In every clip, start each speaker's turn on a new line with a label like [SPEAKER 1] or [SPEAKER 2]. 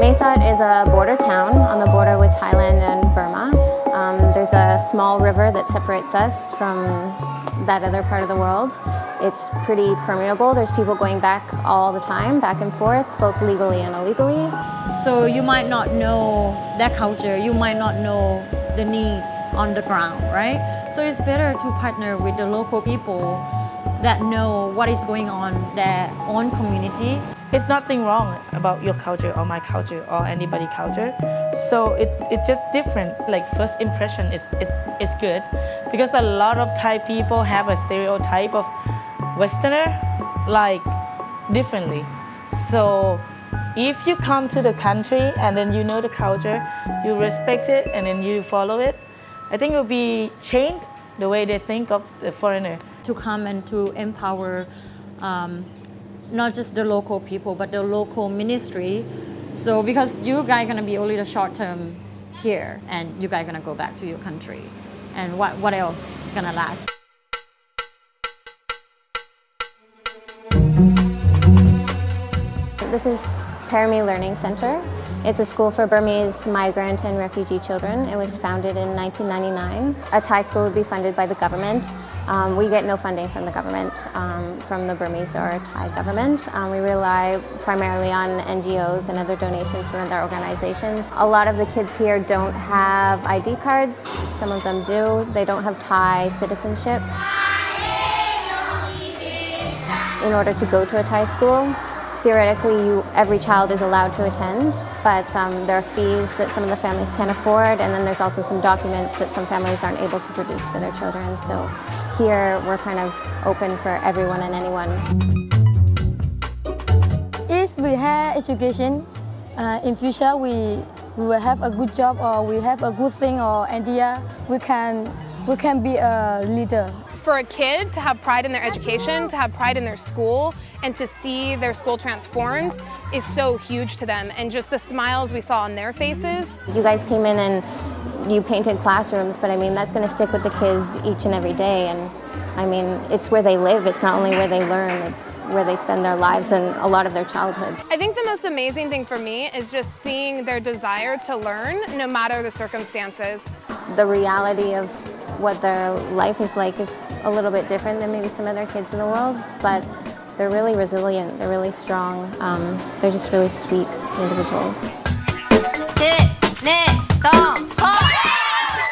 [SPEAKER 1] Mesot is a border town on the border with Thailand and Burma. There's a small river that separates us from that other part of the world. It's pretty permeable. There's people going back all the time, back and forth, both legally and illegally.
[SPEAKER 2] So you might not know that culture, you might not know the needs on the ground, right? So it's better to partner with the local people that know what is going on in their own community.
[SPEAKER 3] It's nothing wrong about your culture or my culture or anybody's culture. So it's just different. Like first impression is good because a lot of Thai people have a stereotype of Westerner like differently. So if you come to the country and then you know the culture, you respect it and then you follow it, I think it will be changed the way they think of the foreigner.
[SPEAKER 2] To come and to empower not just the local people, but the local ministry. So because you guys gonna be only the short term here and you guys gonna go back to your country. And what else gonna last?
[SPEAKER 1] This is Parami Learning Center. It's a school for Burmese migrant and refugee children. It was founded in 1999. A Thai school would be funded by the government. We get no funding from the government, from the Burmese or Thai government. We rely primarily on NGOs and other donations from other organizations. A lot of the kids here don't have ID cards. Some of them do. They don't have Thai citizenship. In order to go to a Thai school, theoretically, every child is allowed to attend, but there are fees that some of the families can't afford, and then there's also some documents that some families aren't able to produce for their children. So here, we're kind of open for everyone and anyone.
[SPEAKER 4] If we have education, in future we will have a good job or we have a good thing or idea, we can be a leader.
[SPEAKER 5] For a kid to have pride in their education, to have pride in their school, and to see their school transformed is so huge to them. And just the smiles we saw on their faces.
[SPEAKER 1] You guys came in and you painted classrooms, but I mean, that's going to stick with the kids each and every day. And I mean, it's where they live. It's not only where they learn, it's where they spend their lives and a lot of their childhood.
[SPEAKER 5] I think the most amazing thing for me is just seeing their desire to learn no matter the circumstances.
[SPEAKER 1] The reality of what their life is like is a little bit different than maybe some other kids in the world, but they're really resilient, they're really strong, they're just really sweet individuals.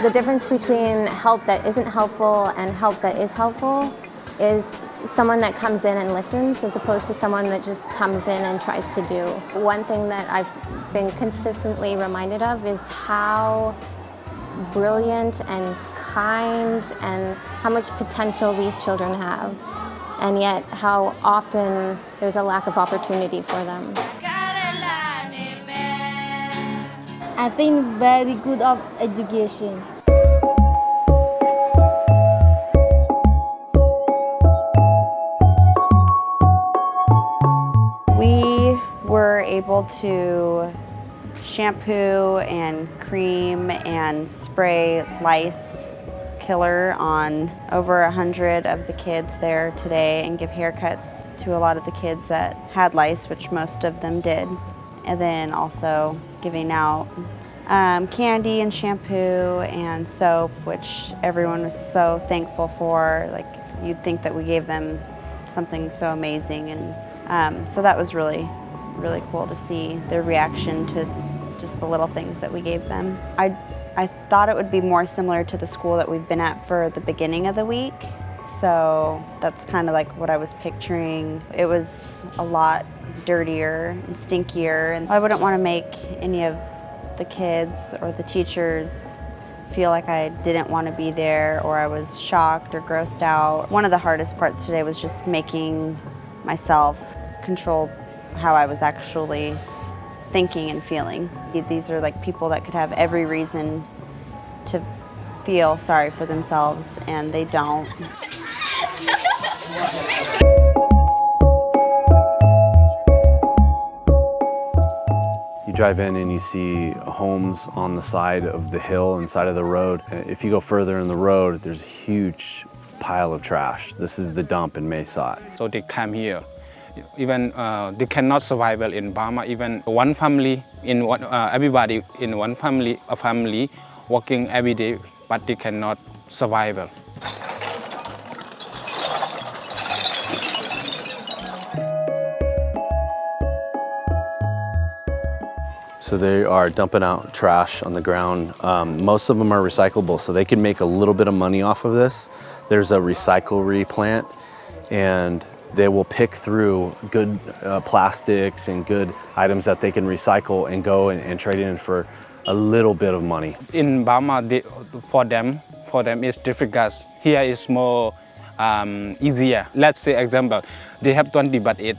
[SPEAKER 1] The difference between help that isn't helpful and help that is helpful is someone that comes in and listens as opposed to someone that just comes in and tries to do. One thing that I've been consistently reminded of is how brilliant and kind and how much potential these children have, and yet how often there's a lack of opportunity for them.
[SPEAKER 4] I think very good of education.
[SPEAKER 6] We were able to shampoo and cream and spray lice killer on over 100 of the kids there today and give haircuts to a lot of the kids that had lice, which most of them did. And then also giving out candy and shampoo and soap, which everyone was so thankful for. Like, you'd think that we gave them something so amazing. And so that was really, really cool to see their reaction to just the little things that we gave them. I thought it would be more similar to the school that we've been at for the beginning of the week. So that's kind of like what I was picturing. It was a lot dirtier and stinkier, and I wouldn't want to make any of the kids or the teachers feel like I didn't want to be there or I was shocked or grossed out. One of the hardest parts today was just making myself control how I was actually thinking and feeling. These are like people that could have every reason to feel sorry for themselves, and they don't.
[SPEAKER 7] You drive in and you see homes on the side of the hill and side of the road. If you go further in the road, there's a huge pile of trash. This is the dump in Mesot.
[SPEAKER 8] So they come here Even they cannot survive in Burma. Even one family everybody in one family, a family working every day, but they cannot survive.
[SPEAKER 7] So they are dumping out trash on the ground. Most of them are recyclable, so they can make a little bit of money off of this. There's a recyclery plant, and they will pick through good plastics and good items that they can recycle and go and trade in for a little bit of money.
[SPEAKER 8] In Burma, for them it's difficult. Here is more easier. Let's say example, they have 20, but it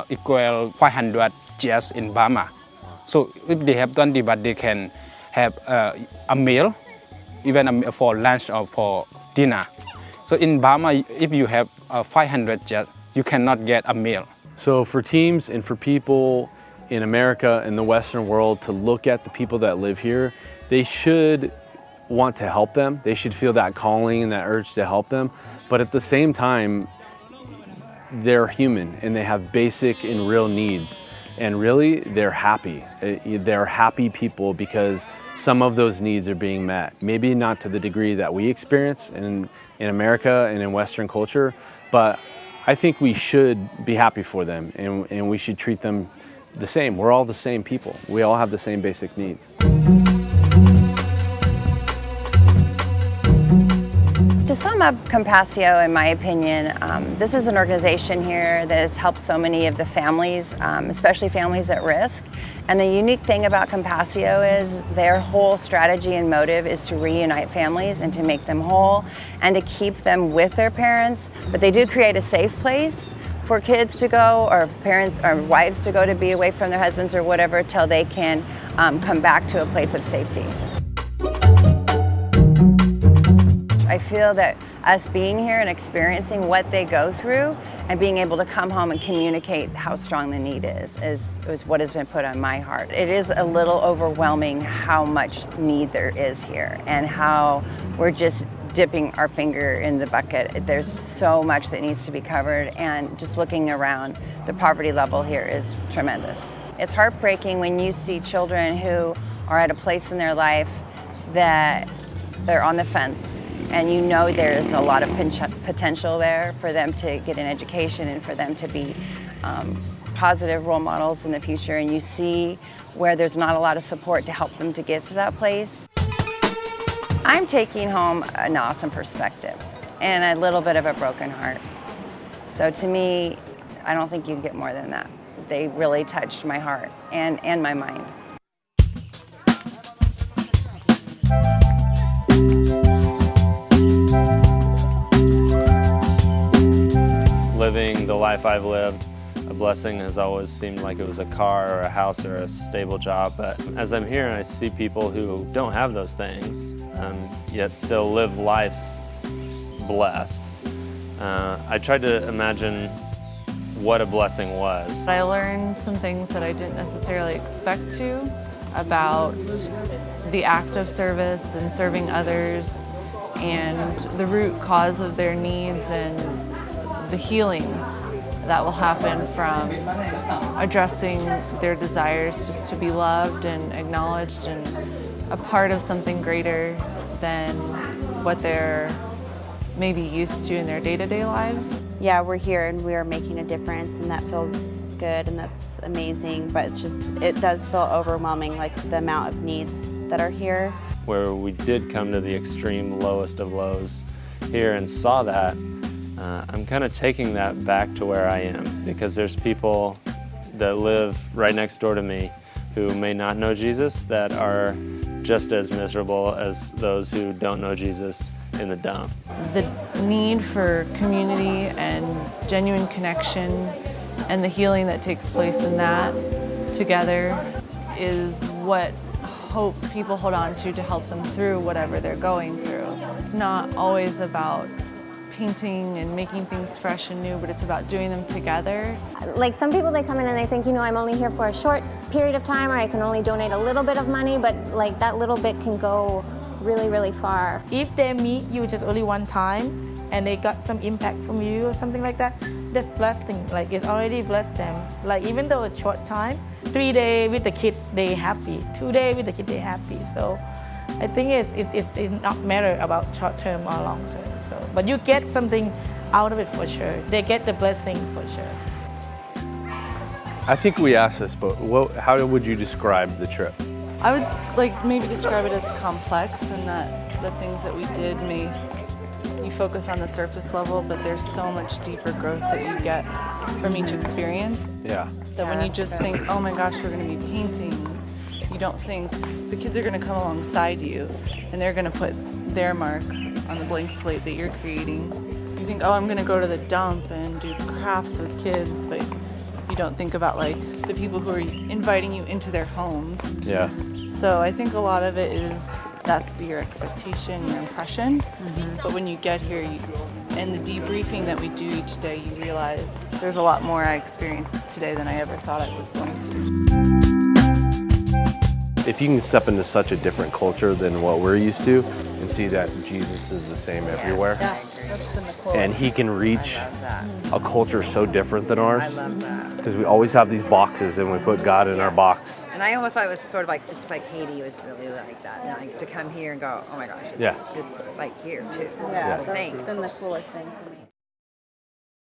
[SPEAKER 8] equal 500 just in Burma. So if they have 20 baht, they can have a meal, even for lunch or for dinner. So in Burma, if you have 500 baht, you cannot get a meal.
[SPEAKER 7] So for teams and for people in America and the Western world to look at the people that live here, they should want to help them. They should feel that calling and that urge to help them. But at the same time, they're human and they have basic and real needs. And really, they're happy. They're happy people because some of those needs are being met. Maybe not to the degree that we experience in America and in Western culture, but I think we should be happy for them and we should treat them the same. We're all the same people. We all have the same basic needs.
[SPEAKER 9] To sum up Compasio, in my opinion, this is an organization here that has helped so many of the families, especially families at risk. And the unique thing about Compasio is their whole strategy and motive is to reunite families and to make them whole and to keep them with their parents. But they do create a safe place for kids to go, or parents or wives to go to be away from their husbands or whatever, till they can come back to a place of safety. I feel that us being here and experiencing what they go through and being able to come home and communicate how strong the need is what has been put on my heart. It is a little overwhelming how much need there is here and how we're just dipping our finger in the bucket. There's so much that needs to be covered, and just looking around, the poverty level here is tremendous. It's heartbreaking when you see children who are at a place in their life that they're on the fence, and you know there's a lot of potential there for them to get an education and for them to be positive role models in the future, and you see where there's not a lot of support to help them to get to that place. I'm taking home an awesome perspective and a little bit of a broken heart. So to me, I don't think you can get more than that. They really touched my heart and my mind.
[SPEAKER 10] Living the life I've lived, a blessing has always seemed like it was a car or a house or a stable job. But as I'm here and I see people who don't have those things, yet still live lives blessed, I tried to imagine what a blessing was.
[SPEAKER 11] I learned some things that I didn't necessarily expect to about the act of service and serving others and the root cause of their needs and the healing that will happen from addressing their desires just to be loved and acknowledged and a part of something greater than what they're maybe used to in their day-to-day lives.
[SPEAKER 6] Yeah, we're here and we are making a difference, and that feels good and that's amazing, but it does feel overwhelming, like the amount of needs that are here.
[SPEAKER 10] Where we did come to the extreme lowest of lows here and saw that, I'm kind of taking that back to where I am, because there's people that live right next door to me who may not know Jesus that are just as miserable as those who don't know Jesus in the dump.
[SPEAKER 11] The need for community and genuine connection and the healing that takes place in that together is what hope people hold on to help them through whatever they're going through. It's not always about painting and making things fresh and new, but it's about doing them together.
[SPEAKER 1] Like some people, they come in and they think, I'm only here for a short period of time, or I can only donate a little bit of money, but like that little bit can go really, really far.
[SPEAKER 3] If they meet you just only one time, and they got some impact from you or something like that, that's blessing. Like it's already blessed them. Like even though it's short time, 3 days with the kids, they happy. 2 days with the kids, they happy. So I think it's not matter about short term or long term. So, but you get something out of it for sure. They get the blessing for sure.
[SPEAKER 7] I think we asked this, but how would you describe the trip?
[SPEAKER 11] I would like maybe describe it as complex, and that the things that we did you focus on the surface level, but there's so much deeper growth that you get from each experience.
[SPEAKER 7] Yeah.
[SPEAKER 11] That when you just think, oh my gosh, we're going to be painting, you don't think the kids are going to come alongside you and they're going to put their mark on the blank slate that you're creating. You think, oh, I'm going to go to the dump and do crafts with kids, but you don't think about like the people who are inviting you into their homes.
[SPEAKER 7] Yeah.
[SPEAKER 11] So I think a lot of it is that's your expectation, your impression. But when you get here and the debriefing that we do each day, you realize there's a lot more I experienced today than I ever thought I was going to.
[SPEAKER 7] If you can step into such a different culture than what we're used to and see that Jesus is the same everywhere,
[SPEAKER 11] That's been the coolest.
[SPEAKER 7] and he can reach a culture so different than ours, because we always have these boxes and we put God in our box.
[SPEAKER 9] And I almost thought it was sort of like, just like Haiti was really like that. And like to come here and go, oh my gosh, it's
[SPEAKER 7] Yeah.
[SPEAKER 9] just like here too.
[SPEAKER 12] Yeah,
[SPEAKER 9] It's the
[SPEAKER 12] that's
[SPEAKER 9] same.
[SPEAKER 12] been the coolest thing for me.